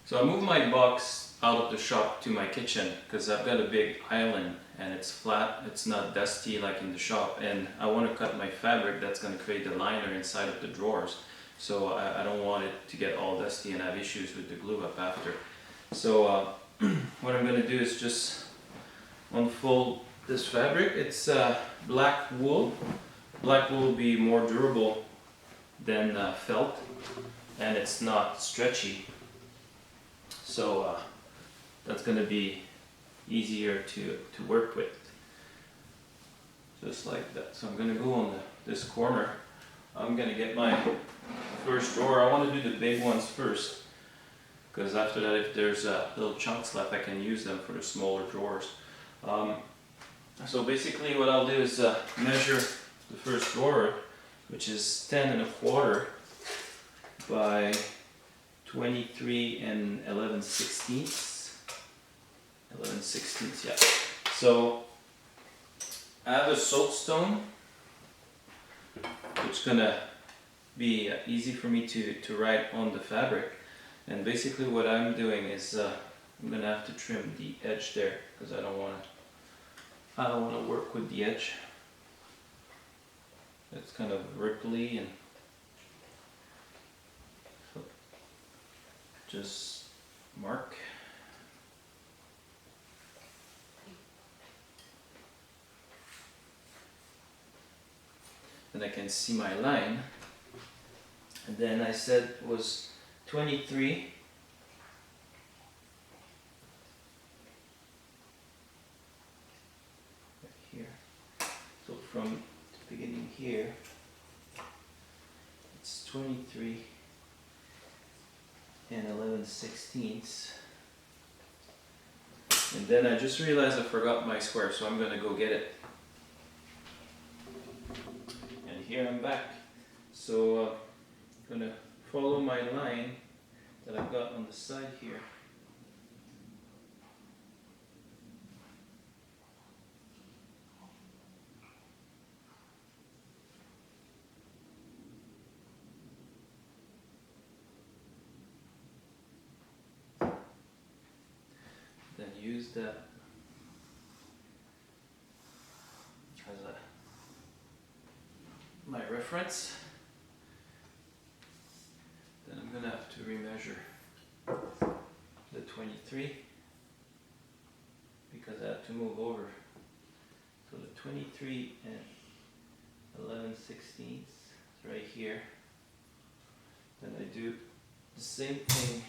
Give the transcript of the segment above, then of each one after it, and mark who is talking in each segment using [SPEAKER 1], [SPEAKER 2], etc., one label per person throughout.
[SPEAKER 1] So I moved my box out of the shop to my kitchen because I've got a big island and it's flat, it's not dusty like in the shop, and I want to cut my fabric that's going to create the liner inside of the drawers. So I don't want it to get all dusty and have issues with the glue up after. So what I'm going to do is just unfold this fabric. It's black wool. Black wool will be more durable than felt, and it's not stretchy. So that's going to be easier to work with. Just like that. So I'm going to go on this corner. I'm going to get my first drawer. I want to do the big ones first, because after that, if there's little chunks left, I can use them for the smaller drawers. So basically what I'll do is measure the first drawer, which is 10 1/4 by 23 11/16. 11/16, yeah. So I have a soapstone, which is gonna be easy for me to write on the fabric. And basically what I'm doing is I'm gonna have to trim the edge there because I don't wanna work with the edge. It's kind of ripply, and so just mark. And I can see my line. And then I said it was 23 right here. So from the beginning here, it's 23 11/16. And then I just realized I forgot my square, so I'm gonna go get it. And here I'm back. So I'm gonna follow my line that I've got on the side here. Then use that as my reference. Then I'm gonna have to remeasure the 23 because I have to move over. So the 23 11/16 is right here. Then I do the same thing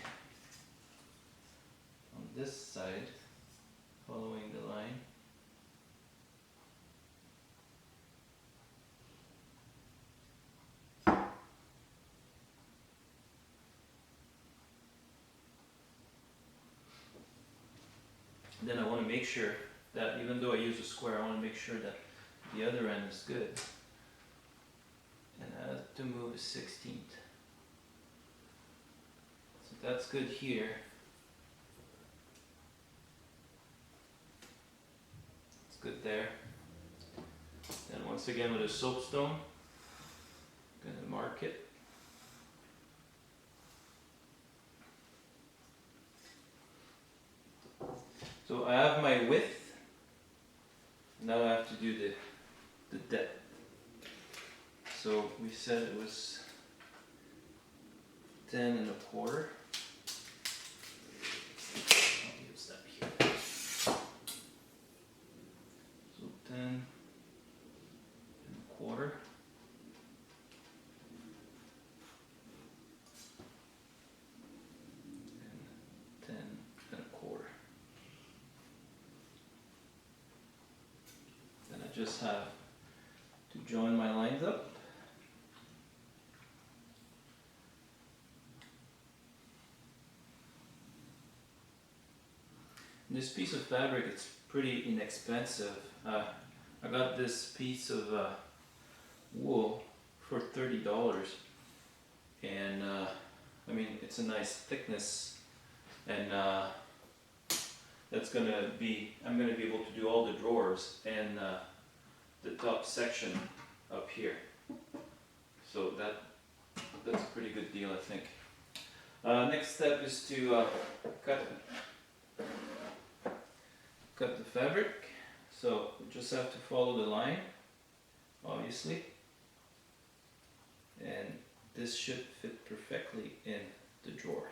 [SPEAKER 1] on this side, following the line. Then I want to make sure that even though I use a square, I want to make sure that the other end is good. And I have to move a 16th. So that's good here. It's good there. Then once again with a soapstone, I'm going to mark it. So I have my width. Now I have to do the depth. So we said it was 10 1/4. I'll use that here. So 10 1/4. And 10 1/4. Then I just have to join my lines up. This piece of fabric, it's pretty inexpensive. I got this piece of wool for $30, and I mean it's a nice thickness, and that's gonna be, I'm gonna be able to do all the drawers and the top section up here. So that's a pretty good deal, I think. Next step is to cut the fabric. So we just have to follow the line, obviously, and this should fit perfectly in the drawer.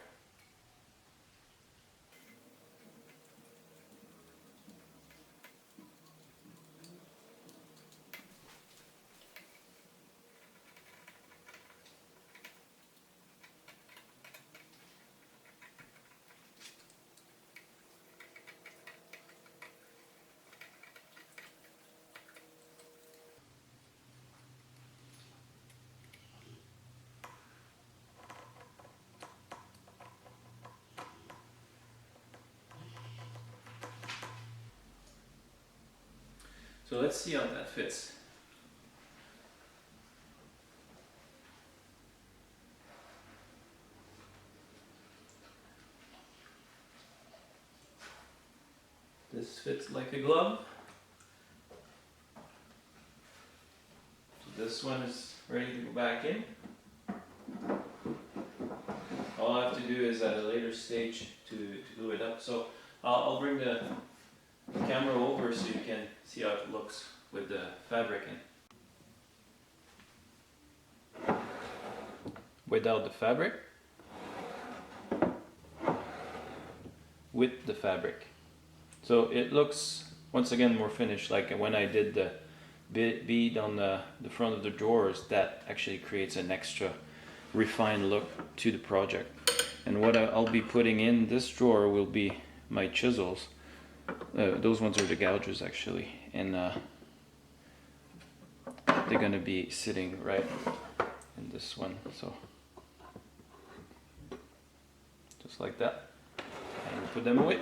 [SPEAKER 1] So let's see how that fits. This fits like a glove. So this one is ready to go back in. All I have to do is at a later stage to glue it up. So I'll bring the camera over so you can see how it looks with the fabric in. Without the fabric. With the fabric. So it looks, once again, more finished. Like when I did the bead on the front of the drawers, that actually creates an extra refined look to the project. And what I'll be putting in this drawer will be my chisels. Those ones are the gouges actually, and they're gonna be sitting right in this one, so just like that, and we'll put them away.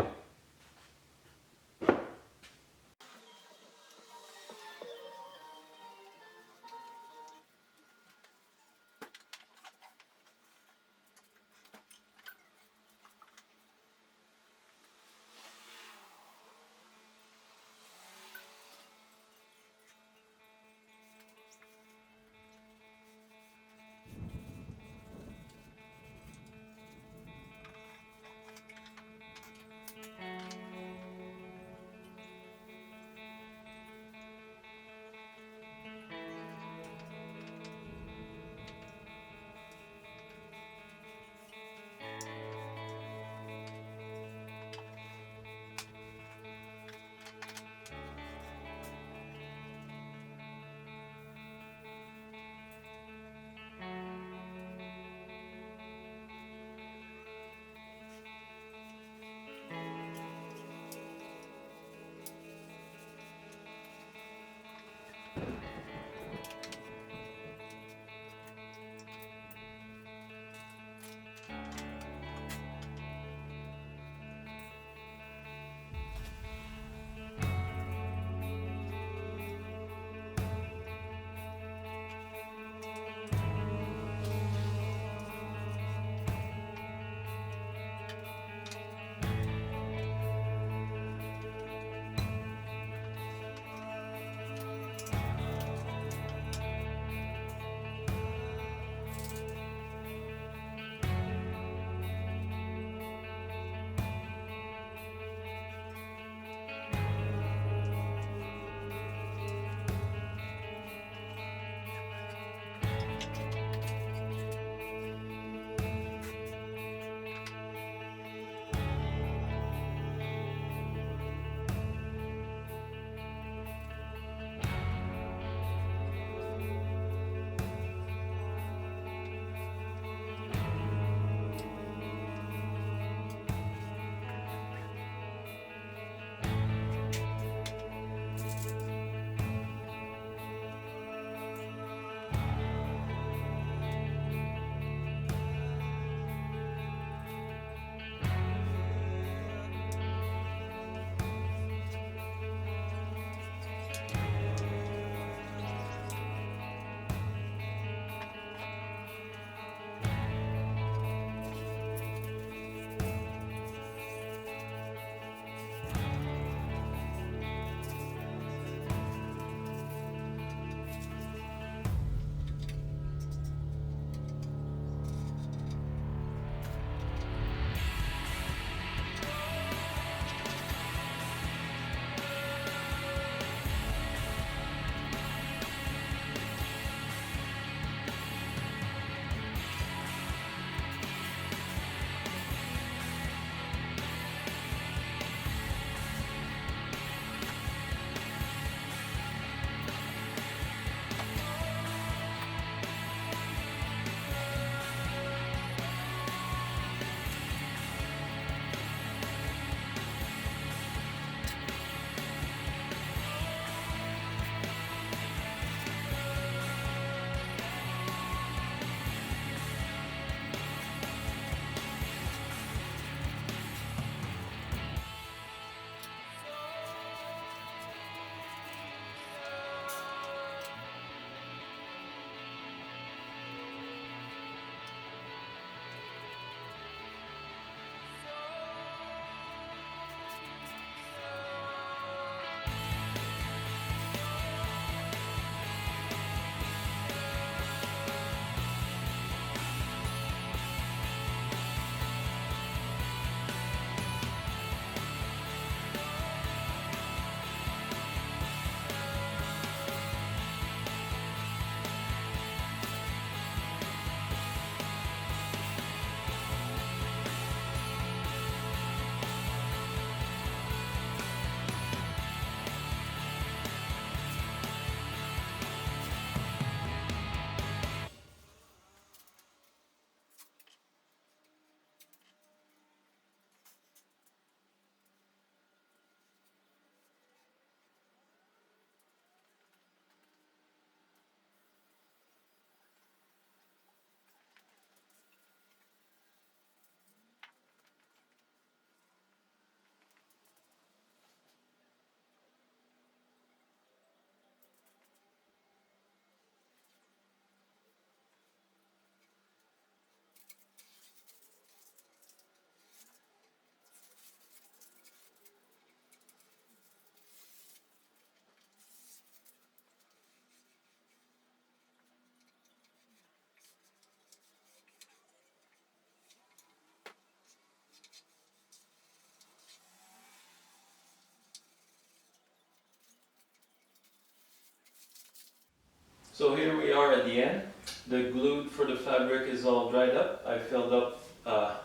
[SPEAKER 1] So here we are at the end. The glue for the fabric is all dried up. I filled up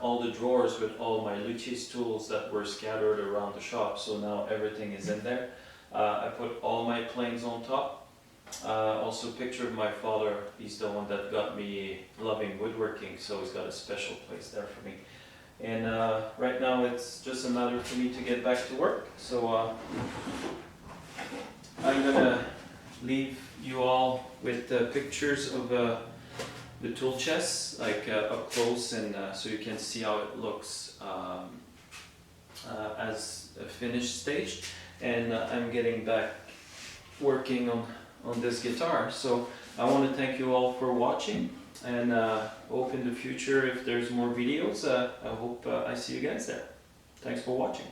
[SPEAKER 1] all the drawers with all my luchis tools that were scattered around the shop, so now everything is in there. I put all my planes on top. Also picture of my father. He's the one that got me loving woodworking, so he's got a special place there for me. And right now it's just a matter for me to get back to work. So I'm gonna leave you all with pictures of the tool chests, like up close, and so you can see how it looks as a finished stage. And I'm getting back working on this guitar. So I want to thank you all for watching, and hope in the future, if there's more videos, I hope I see you guys there. Thanks for watching.